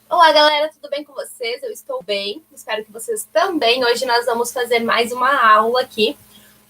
Olá, galera, tudo bem com vocês? Eu estou bem, espero que vocês também. Hoje nós vamos fazer mais uma aula aqui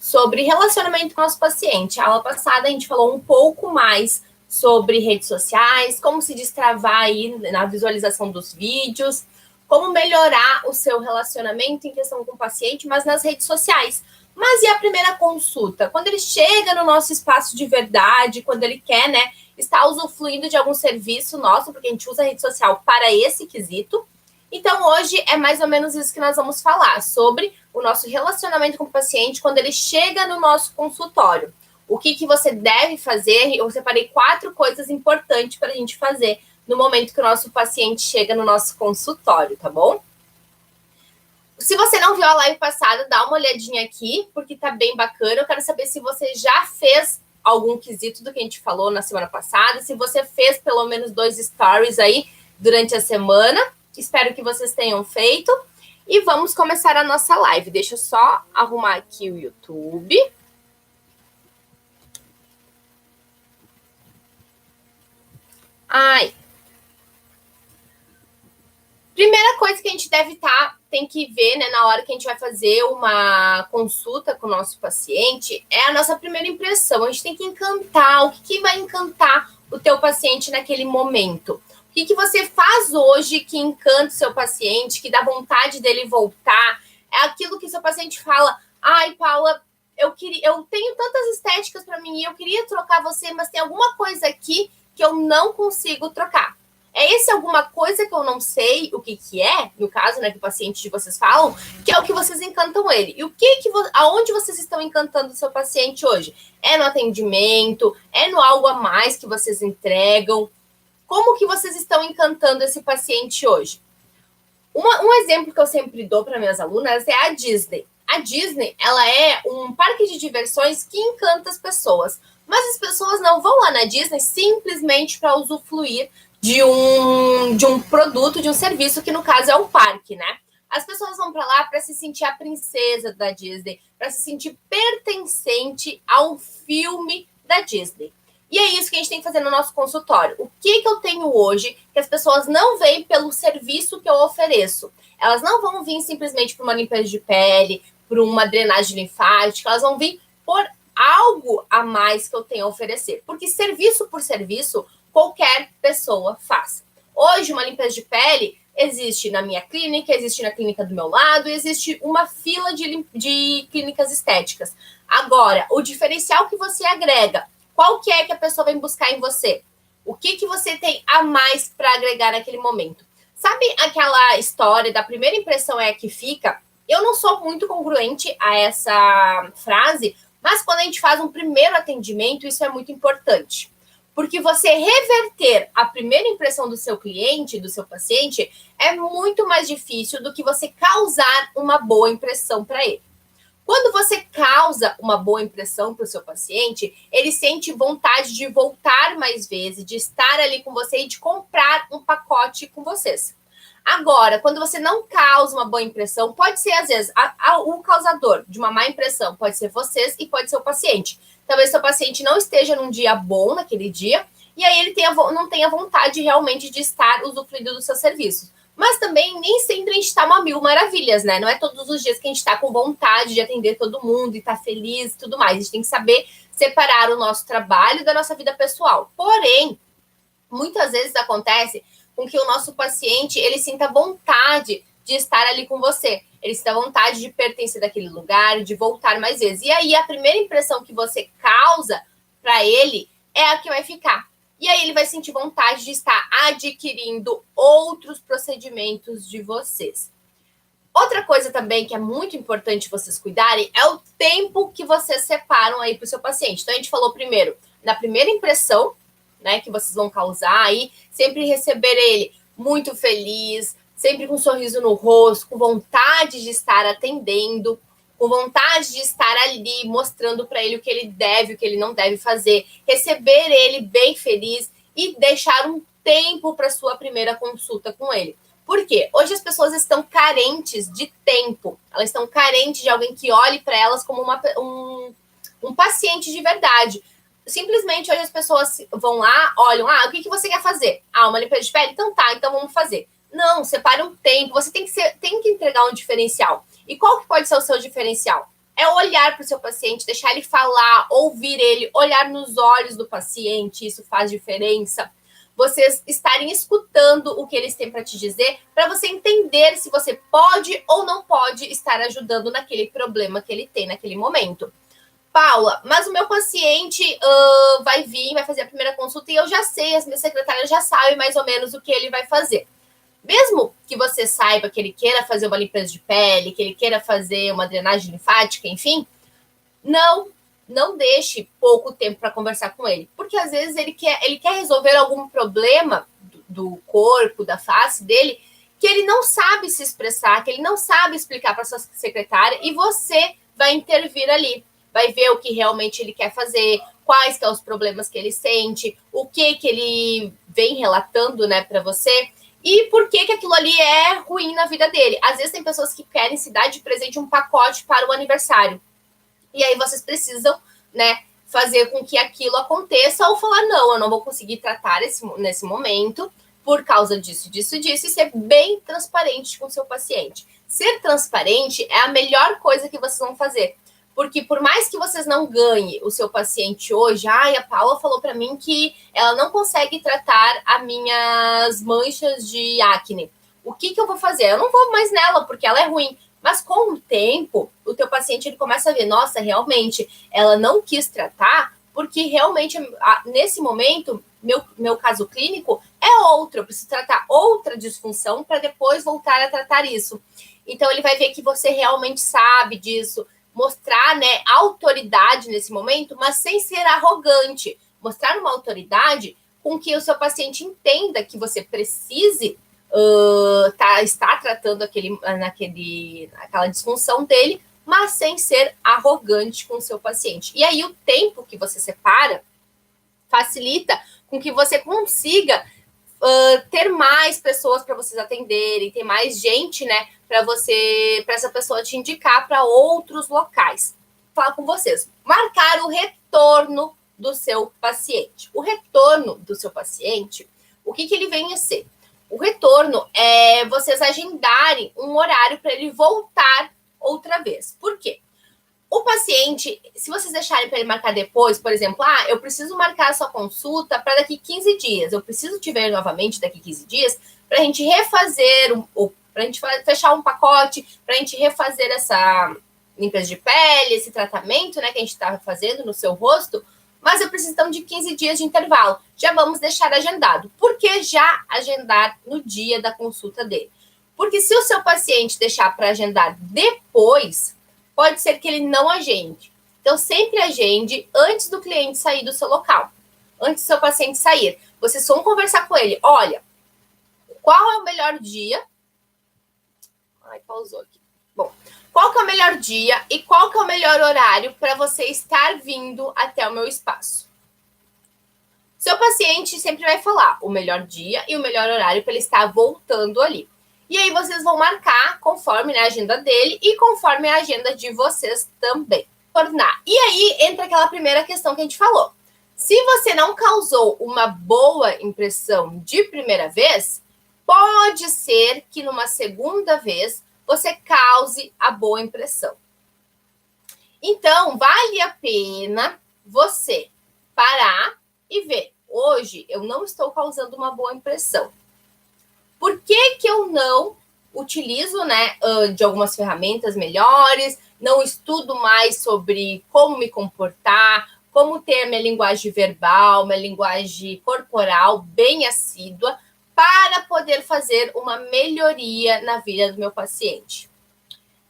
sobre relacionamento com o nosso paciente. A aula passada a gente falou um pouco mais sobre redes sociais, como se destravar aí na visualização dos vídeos, como melhorar o seu relacionamento em questão com o paciente, mas nas redes sociais. Mas e a primeira consulta? Quando ele chega no nosso espaço de verdade, quando ele quer, né, estar usufruindo de algum serviço nosso, porque a gente usa a rede social para esse quesito. Então, hoje é mais ou menos isso que nós vamos falar, sobre o nosso relacionamento com o paciente quando ele chega no nosso consultório. O que você deve fazer? Eu separei 4 coisas importantes para a gente fazer no momento que o nosso paciente chega no nosso consultório, tá bom? Se você não viu a live passada, dá uma olhadinha aqui, porque tá bem bacana. Eu quero saber se você já fez algum quesito do que a gente falou na semana passada, se você fez pelo menos 2 stories aí durante a semana. Espero que vocês tenham feito. E vamos começar a nossa live. Deixa eu só arrumar aqui o YouTube. Ai. Primeira coisa que a gente tem que ver, né, na hora que a gente vai fazer uma consulta com o nosso paciente, é a nossa primeira impressão. A gente tem que encantar. O que vai encantar o teu paciente naquele momento? O que você faz hoje que encanta o seu paciente, que dá vontade dele voltar? É aquilo que seu paciente fala: ai, Paula, eu tenho tantas estéticas para mim e eu queria trocar você, mas tem alguma coisa aqui que eu não consigo trocar. É esse alguma coisa que eu não sei o que é, no caso, né, que o paciente de vocês falam, que é o que vocês encantam ele. E aonde vocês estão encantando o seu paciente hoje? É no atendimento? É no algo a mais que vocês entregam? Como que vocês estão encantando esse paciente hoje? Um exemplo que eu sempre dou para minhas alunas é a Disney. A Disney, ela é um parque de diversões que encanta as pessoas. Mas as pessoas não vão lá na Disney simplesmente para usufruir de um produto, de um serviço, que no caso é um parque, né? As pessoas vão para lá para se sentir a princesa da Disney, para se sentir pertencente ao filme da Disney. E é isso que a gente tem que fazer no nosso consultório. O que eu tenho hoje que as pessoas não veem pelo serviço que eu ofereço? Elas não vão vir simplesmente por uma limpeza de pele, por uma drenagem linfática, elas vão vir por algo a mais que eu tenho a oferecer. Porque serviço por serviço, qualquer pessoa faz. Hoje, uma limpeza de pele existe na minha clínica, existe na clínica do meu lado, existe uma fila de clínicas estéticas. Agora, o diferencial que você agrega, qual que é que a pessoa vem buscar em você? O que você tem a mais para agregar naquele momento? Sabe aquela história da primeira impressão é a que fica? Eu não sou muito congruente a essa frase, mas quando a gente faz um primeiro atendimento, isso é muito importante. Porque você reverter a primeira impressão do seu cliente, do seu paciente, é muito mais difícil do que você causar uma boa impressão para ele. Quando você causa uma boa impressão para o seu paciente, ele sente vontade de voltar mais vezes, de estar ali com você e de comprar um pacote com vocês. Agora, quando você não causa uma boa impressão, pode ser, às vezes, o causador de uma má impressão pode ser vocês e pode ser o paciente. Talvez seu paciente não esteja num dia bom naquele dia, e aí ele não tenha vontade realmente de estar usufruindo dos seus serviços. Mas também nem sempre a gente está uma mil maravilhas, né? Não é todos os dias que a gente está com vontade de atender todo mundo e tá feliz e tudo mais. A gente tem que saber separar o nosso trabalho da nossa vida pessoal. Porém, muitas vezes acontece com que o nosso paciente, ele sinta vontade de estar ali com você. Ele sinta vontade de pertencer daquele lugar, de voltar mais vezes. E aí, a primeira impressão que você causa para ele é a que vai ficar. E aí, ele vai sentir vontade de estar adquirindo outros procedimentos de vocês. Outra coisa também que é muito importante vocês cuidarem é o tempo que vocês separam aí para o seu paciente. Então, a gente falou primeiro, na primeira impressão, né, que vocês vão causar aí, sempre receber ele muito feliz, sempre com um sorriso no rosto, com vontade de estar atendendo, com vontade de estar ali mostrando para ele o que ele deve, o que ele não deve fazer, receber ele bem feliz e deixar um tempo para sua primeira consulta com ele. Por quê? Hoje as pessoas estão carentes de tempo, elas estão carentes de alguém que olhe para elas como um paciente de verdade. simplesmente hoje as pessoas vão lá, olham, o que você quer fazer? Uma limpeza de pele? Então tá, então vamos fazer. Não, separa um tempo, você tem que entregar um diferencial. E qual que pode ser o seu diferencial? É olhar para o seu paciente, deixar ele falar, ouvir ele, olhar nos olhos do paciente, isso faz diferença. Vocês estarem escutando o que eles têm para te dizer, para você entender se você pode ou não pode estar ajudando naquele problema que ele tem naquele momento. Paula, mas o meu paciente vai vir, vai fazer a primeira consulta e eu já sei, as minhas secretárias já sabem mais ou menos o que ele vai fazer. Mesmo que você saiba que ele queira fazer uma limpeza de pele, que ele queira fazer uma drenagem linfática, enfim, não deixe pouco tempo para conversar com ele. Porque às vezes ele quer resolver algum problema do corpo, da face dele, que ele não sabe se expressar, que ele não sabe explicar para sua secretária, e você vai intervir ali. Vai ver o que realmente ele quer fazer, quais que são os problemas que ele sente, o que ele vem relatando, né, para você, e por que aquilo ali é ruim na vida dele. Às vezes tem pessoas que querem se dar de presente um pacote para o aniversário. E aí vocês precisam, né, fazer com que aquilo aconteça ou falar, não, eu não vou conseguir tratar nesse momento por causa disso, e ser bem transparente com o seu paciente. Ser transparente é a melhor coisa que vocês vão fazer. Porque por mais que vocês não ganhem o seu paciente hoje, a Paula falou para mim que ela não consegue tratar as minhas manchas de acne. O que eu vou fazer? Eu não vou mais nela, porque ela é ruim. Mas com o tempo, o teu paciente ele começa a ver, nossa, realmente, ela não quis tratar, porque realmente, nesse momento, meu caso clínico é outro. Eu preciso tratar outra disfunção para depois voltar a tratar isso. Então, ele vai ver que você realmente sabe disso, mostrar, né, autoridade nesse momento, mas sem ser arrogante. Mostrar uma autoridade com que o seu paciente entenda que você precise estar tratando aquela disfunção dele, mas sem ser arrogante com o seu paciente. E aí o tempo que você separa facilita com que você consiga ter mais pessoas para vocês atenderem, ter mais gente, né, para essa pessoa te indicar para outros locais. Vou falar com vocês. Marcar o retorno do seu paciente. O retorno do seu paciente, o que ele vem a ser? O retorno é vocês agendarem um horário para ele voltar outra vez. Por quê? O paciente, se vocês deixarem para ele marcar depois, por exemplo, eu preciso marcar a sua consulta para daqui 15 dias, eu preciso te ver novamente daqui 15 dias para a gente refazer, para a gente fechar um pacote, para a gente refazer essa limpeza de pele, esse tratamento, né, que a gente está fazendo no seu rosto, mas eu preciso então de 15 dias de intervalo. Já vamos deixar agendado. Por que já agendar no dia da consulta dele? Porque se o seu paciente deixar para agendar depois, pode ser que ele não agende. Então, sempre agende antes do cliente sair do seu local. Antes do seu paciente sair. Vocês vão conversar com ele. Olha, qual é o melhor dia? Pausou aqui. Bom, qual que é o melhor dia e qual que é o melhor horário para você estar vindo até o meu espaço? Seu paciente sempre vai falar o melhor dia e o melhor horário para ele estar voltando ali. E aí vocês vão marcar conforme, né, a agenda dele e conforme a agenda de vocês também. E aí entra aquela primeira questão que a gente falou. Se você não causou uma boa impressão de primeira vez, pode ser que numa segunda vez você cause a boa impressão. Então, vale a pena você parar e ver. Hoje eu não estou causando uma boa impressão. Por que eu não utilizo, né, de algumas ferramentas melhores, não estudo mais sobre como me comportar, como ter minha linguagem verbal, minha linguagem corporal bem assídua, para poder fazer uma melhoria na vida do meu paciente.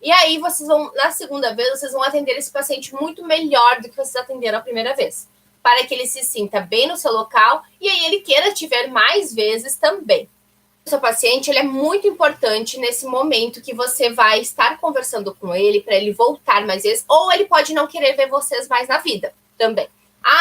E aí, vocês vão, na segunda vez, vocês vão atender esse paciente muito melhor do que vocês atenderam a primeira vez, para que ele se sinta bem no seu local e aí ele queira te ver mais vezes também. O seu paciente, ele é muito importante nesse momento que você vai estar conversando com ele para ele voltar mais vezes, ou ele pode não querer ver vocês mais na vida também.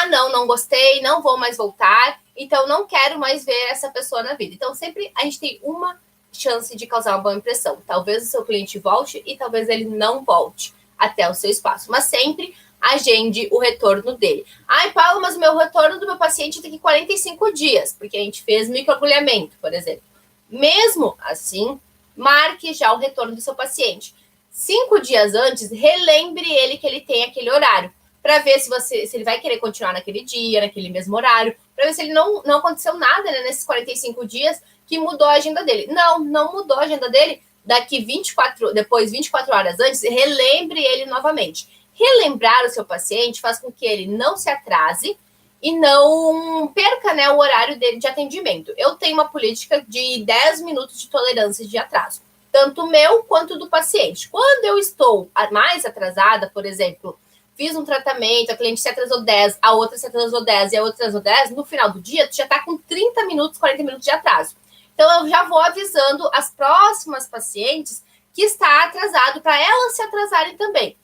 Não gostei, não vou mais voltar, então não quero mais ver essa pessoa na vida. Então, sempre a gente tem uma chance de causar uma boa impressão. Talvez o seu cliente volte e talvez ele não volte até o seu espaço. Mas sempre agende o retorno dele. Ai, Paulo, mas o meu retorno do meu paciente tem que 45 dias, porque a gente fez microagulhamento, por exemplo. Mesmo assim, marque já o retorno do seu paciente. 5 dias antes, relembre ele que ele tem aquele horário, para ver se ele vai querer continuar naquele dia, naquele mesmo horário, para ver se ele não aconteceu nada, né, nesses 45 dias que mudou a agenda dele. Não mudou a agenda dele. Daqui 24 horas antes, relembre ele novamente. Relembrar o seu paciente faz com que ele não se atrase e não perca, né, o horário dele de atendimento. Eu tenho uma política de 10 minutos de tolerância de atraso, tanto meu quanto do paciente. Quando eu estou mais atrasada, por exemplo, fiz um tratamento, a cliente se atrasou 10, a outra se atrasou 10 e a outra se atrasou 10, no final do dia, tu já está com 30 minutos, 40 minutos de atraso. Então, eu já vou avisando as próximas pacientes que está atrasado, para elas se atrasarem também.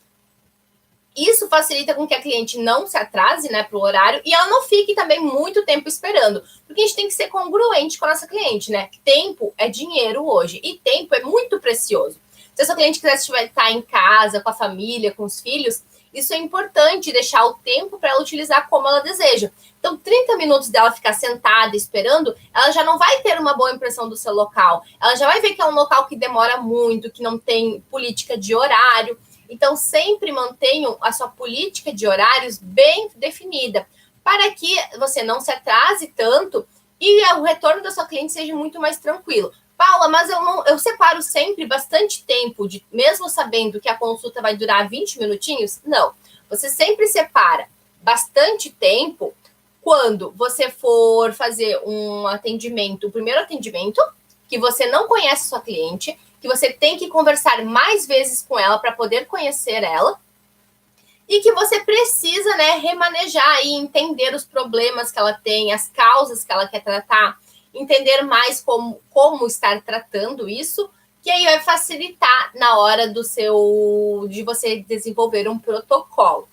Isso facilita com que a cliente não se atrase, né, para o horário, e ela não fique também muito tempo esperando, porque a gente tem que ser congruente com a nossa cliente, né? Tempo é dinheiro hoje, e tempo é muito precioso. Se a sua cliente quiser estar em casa, com a família, com os filhos, isso é importante, deixar o tempo para ela utilizar como ela deseja. Então, 30 minutos dela ficar sentada esperando, ela já não vai ter uma boa impressão do seu local. Ela já vai ver que é um local que demora muito, que não tem política de horário. Então, sempre mantenham a sua política de horários bem definida, para que você não se atrase tanto e o retorno da sua cliente seja muito mais tranquilo. Paula, mas eu separo sempre bastante tempo, mesmo sabendo que a consulta vai durar 20 minutinhos? Não. Você sempre separa bastante tempo quando você for fazer um atendimento, o primeiro atendimento, que você não conhece sua cliente, que você tem que conversar mais vezes com ela para poder conhecer ela, e que você precisa, né, remanejar e entender os problemas que ela tem, as causas que ela quer tratar, entender mais como estar tratando isso, que aí vai facilitar na hora de você desenvolver um protocolo.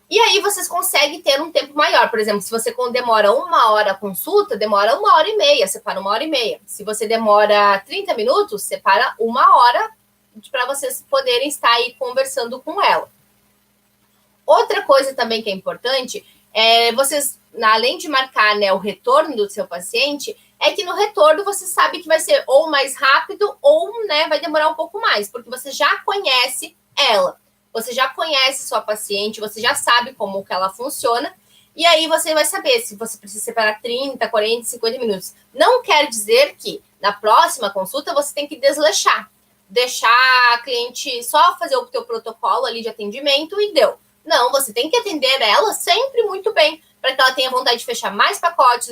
E aí vocês conseguem ter um tempo maior. Por exemplo, se você demora 1 hora a consulta, demora 1 hora e meia, separa 1 hora e meia. Se você demora 30 minutos, separa 1 hora para vocês poderem estar aí conversando com ela. Outra coisa também que é importante é vocês, além de marcar, né, o retorno do seu paciente, é que no retorno você sabe que vai ser ou mais rápido ou, né, vai demorar um pouco mais, porque você já conhece ela, você já conhece sua paciente, você já sabe como que ela funciona, e aí você vai saber se você precisa separar 30, 40, 50 minutos. Não quer dizer que na próxima consulta você tem que desleixar, deixar a cliente só fazer o teu protocolo ali de atendimento e deu. Não, você tem que atender ela sempre muito bem, para que ela tenha vontade de fechar mais pacote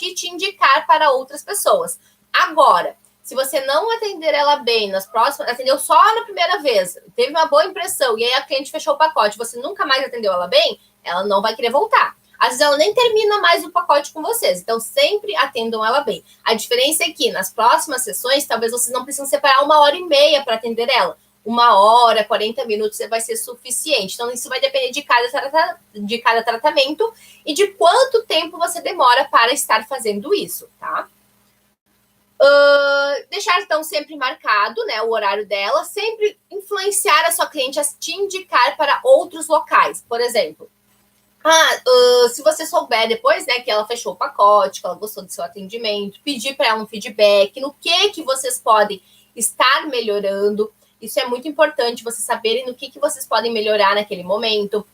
e te indicar para outras pessoas. Agora, se você não atender ela bem nas próximas, atendeu só na primeira vez, teve uma boa impressão, e aí a cliente fechou o pacote, você nunca mais atendeu ela bem, ela não vai querer voltar. Às vezes ela nem termina mais o pacote com vocês, então sempre atendam ela bem. A diferença é que nas próximas sessões, talvez vocês não precisam separar 1 hora e meia para atender ela. 1 hora, 40 minutos vai ser suficiente. Então, isso vai depender de cada tratamento e de quanto tempo você demora para estar fazendo isso, tá? Deixar, então, sempre marcado, né, o horário dela, sempre influenciar a sua cliente a te indicar para outros locais. Por exemplo, se você souber depois, né, que ela fechou o pacote, que ela gostou do seu atendimento, pedir para ela um feedback, no que vocês podem estar melhorando. Isso é muito importante, vocês saberem no que vocês podem melhorar naquele momento.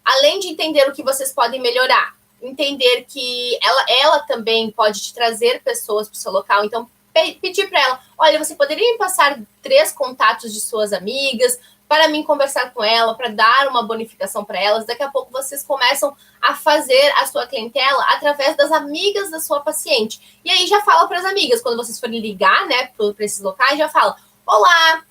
Além de entender o que vocês podem melhorar, entender que ela também pode te trazer pessoas para o seu local. Então, pedir para ela, olha, você poderia me passar 3 contatos de suas amigas para mim conversar com ela, para dar uma bonificação para elas. Daqui a pouco vocês começam a fazer a sua clientela através das amigas da sua paciente. E aí já fala para as amigas, quando vocês forem ligar, né, para esses locais, já fala, olá,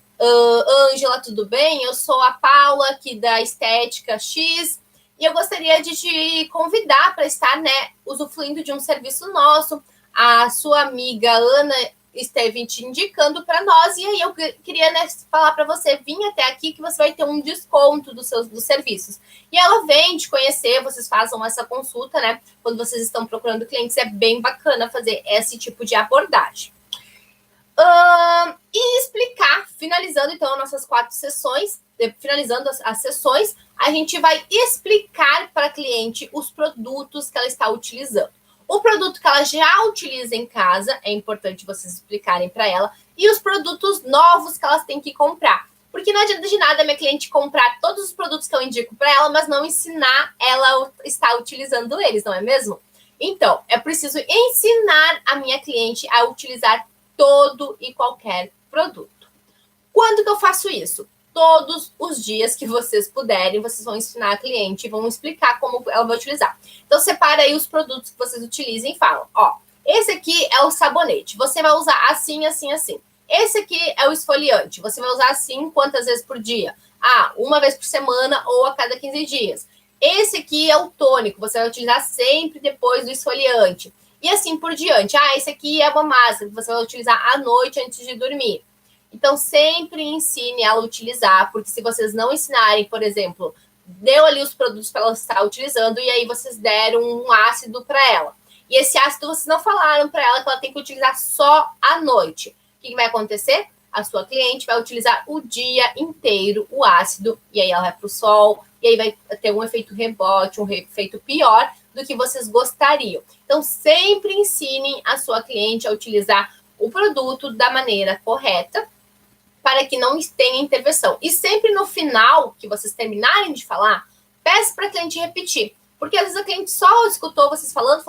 Ângela, tudo bem? Eu sou a Paula aqui da Estética X e eu gostaria de te convidar para estar, né, usufruindo de um serviço nosso. A sua amiga Ana esteve te indicando para nós e aí eu queria, né, falar para você vir até aqui que você vai ter um desconto dos serviços. E ela vem te conhecer, vocês façam essa consulta, né? Quando vocês estão procurando clientes, é bem bacana fazer esse tipo de abordagem. E explicar, finalizando então as nossas 4 sessões, finalizando as sessões, a gente vai explicar para a cliente os produtos que ela está utilizando. O produto que ela já utiliza em casa, é importante vocês explicarem para ela, e os produtos novos que elas têm que comprar. Porque não adianta de nada a minha cliente comprar todos os produtos que eu indico para ela, mas não ensinar ela a estar utilizando eles, não é mesmo? Então, é preciso ensinar a minha cliente a utilizar todo e qualquer produto. Quando que eu faço isso? Todos os dias que vocês puderem, vocês vão ensinar a cliente e vão explicar como ela vai utilizar. Então, separa aí os produtos que vocês utilizem e falam, ó, esse aqui é o sabonete, você vai usar assim, assim, assim. Esse aqui é o esfoliante, você vai usar assim quantas vezes por dia? Ah, uma vez por semana ou a cada 15 dias. Esse aqui é o tônico, você vai utilizar sempre depois do esfoliante. E assim por diante. Ah, esse aqui é uma máscara que você vai utilizar à noite antes de dormir. Então, sempre ensine ela a utilizar, porque se vocês não ensinarem, por exemplo, deu ali os produtos para ela estar utilizando e aí vocês deram um ácido para ela. E esse ácido vocês não falaram para ela que ela tem que utilizar só à noite. O que vai acontecer? A sua cliente vai utilizar o dia inteiro o ácido e aí ela vai para o sol e aí vai ter um efeito rebote, um efeito pior do que vocês gostariam. Então, sempre ensinem a sua cliente a utilizar o produto da maneira correta para que não tenha intervenção. E sempre no final, que vocês terminarem de falar, peça para a cliente repetir. Porque às vezes a cliente só escutou vocês falando,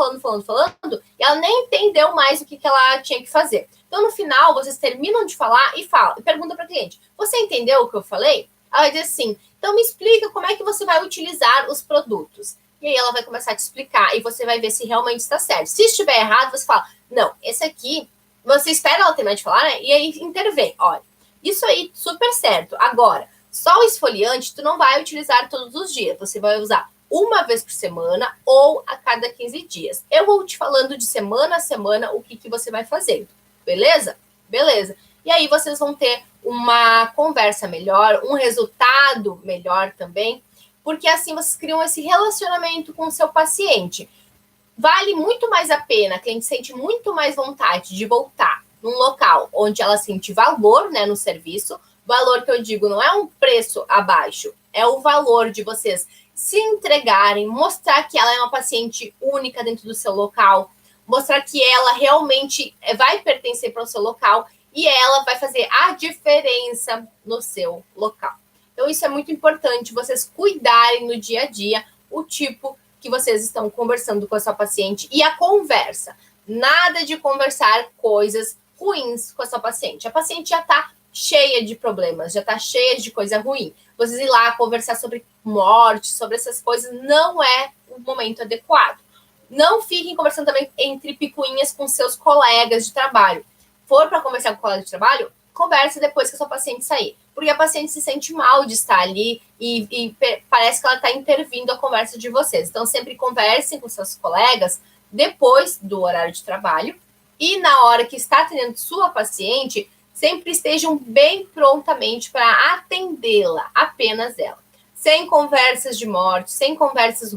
e ela nem entendeu mais o que ela tinha que fazer. Então, no final, vocês terminam de falar e pergunta para a cliente, você entendeu o que eu falei? Ela vai dizer assim, então me explica como é que você vai utilizar os produtos. E aí ela vai começar a te explicar e você vai ver se realmente está certo. Se estiver errado, você fala, não, esse aqui, você espera ela terminar de falar, né? E aí intervém, olha. Isso aí, super certo. Agora, só o esfoliante, tu não vai utilizar todos os dias. Você vai usar uma vez por semana ou a cada 15 dias. Eu vou te falando de semana a semana o que você vai fazendo. Beleza? Beleza. E aí vocês vão ter uma conversa melhor, um resultado melhor também, porque assim vocês criam esse relacionamento com o seu paciente. Vale muito mais a pena, a cliente sente muito mais vontade de voltar num local onde ela sente valor, né, no serviço. Valor que eu digo não é um preço abaixo, é o valor de vocês se entregarem, mostrar que ela é uma paciente única dentro do seu local, mostrar que ela realmente vai pertencer para o seu local e ela vai fazer a diferença no seu local. Então, isso é muito importante, vocês cuidarem no dia a dia o tipo que vocês estão conversando com a sua paciente e a conversa. Nada de conversar coisas ruins com a sua paciente. A paciente já está cheia de problemas, já está cheia de coisa ruim. Vocês ir lá conversar sobre morte, sobre essas coisas, não é o momento adequado. Não fiquem conversando também entre picuinhas com seus colegas de trabalho. For para conversar com o colega de trabalho, converse depois que a sua paciente sair. Porque a paciente se sente mal de estar ali e parece que ela está intervindo a conversa de vocês. Então, sempre conversem com seus colegas depois do horário de trabalho e na hora que está atendendo sua paciente, sempre estejam bem prontamente para atendê-la, apenas ela. Sem conversas de morte, sem conversas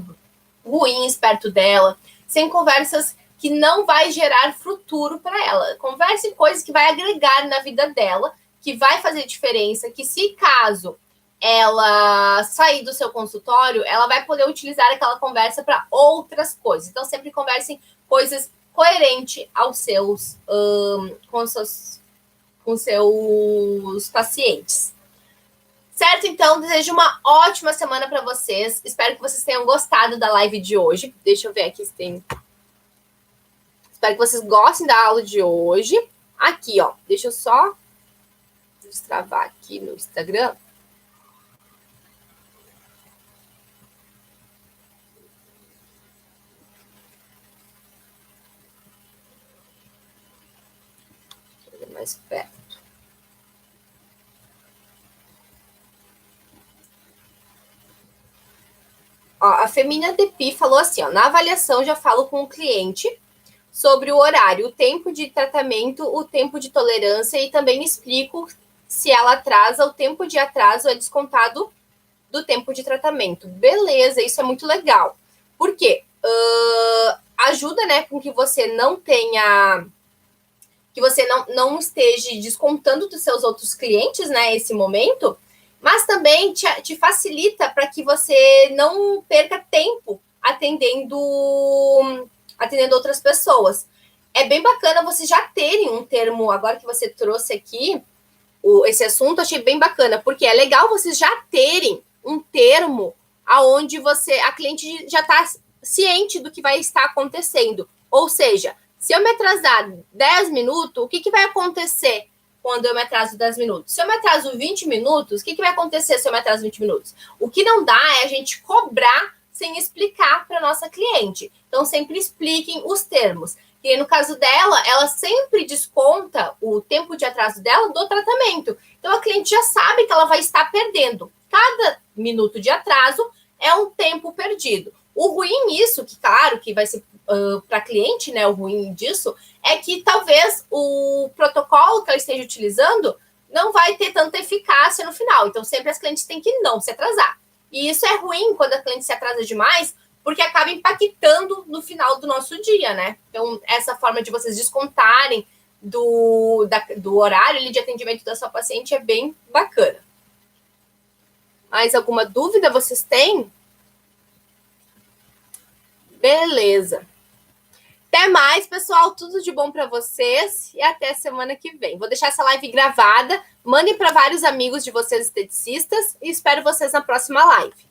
ruins perto dela, sem conversas que não vai gerar futuro para ela. Converse coisas que vai agregar na vida dela, que vai fazer diferença, que se caso ela sair do seu consultório, ela vai poder utilizar aquela conversa para outras coisas. Então, sempre conversem coisas coerentes aos seus, com seus pacientes. Certo? Então, desejo uma ótima semana para vocês. Espero que vocês tenham gostado da live de hoje. Deixa eu ver aqui se tem... Espero que vocês gostem da aula de hoje. Aqui, ó. Deixa eu só destravar aqui no Instagram. Deixa eu ver mais perto. Ó, a Femina Depi falou assim, ó, na avaliação já falo com o cliente sobre o horário, o tempo de tratamento, o tempo de tolerância e também explico se ela atrasa, o tempo de atraso é descontado do tempo de tratamento. Beleza, isso é muito legal. Por quê? Ajuda, né, com que você não tenha... que você não esteja descontando dos seus outros clientes, né, esse momento, mas também te facilita para que você não perca tempo atendendo outras pessoas. É bem bacana vocês já terem um termo, agora que você trouxe aqui esse assunto, achei bem bacana, porque é legal vocês já terem um termo aonde a cliente já está ciente do que vai estar acontecendo. Ou seja, se eu me atrasar 10 minutos, o que vai acontecer quando eu me atraso 10 minutos? Se eu me atraso 20 minutos, o que vai acontecer se eu me atraso 20 minutos? O que não dá é a gente cobrar sem explicar para nossa cliente. Então, sempre expliquem os termos. E no caso dela, ela sempre desconta o tempo de atraso dela do tratamento. Então, a cliente já sabe que ela vai estar perdendo. Cada minuto de atraso é um tempo perdido. O ruim nisso, que claro que vai ser para a cliente, né? O ruim disso é que talvez o protocolo que ela esteja utilizando não vai ter tanta eficácia no final. Então, sempre as clientes têm que não se atrasar. E isso é ruim quando a cliente se atrasa demais, porque acaba impactando no final do nosso dia, né? Então, essa forma de vocês descontarem do horário de atendimento da sua paciente é bem bacana. Mais alguma dúvida vocês têm? Beleza. Até mais, pessoal. Tudo de bom para vocês e até semana que vem. Vou deixar essa live gravada. Mandem para vários amigos de vocês esteticistas e espero vocês na próxima live.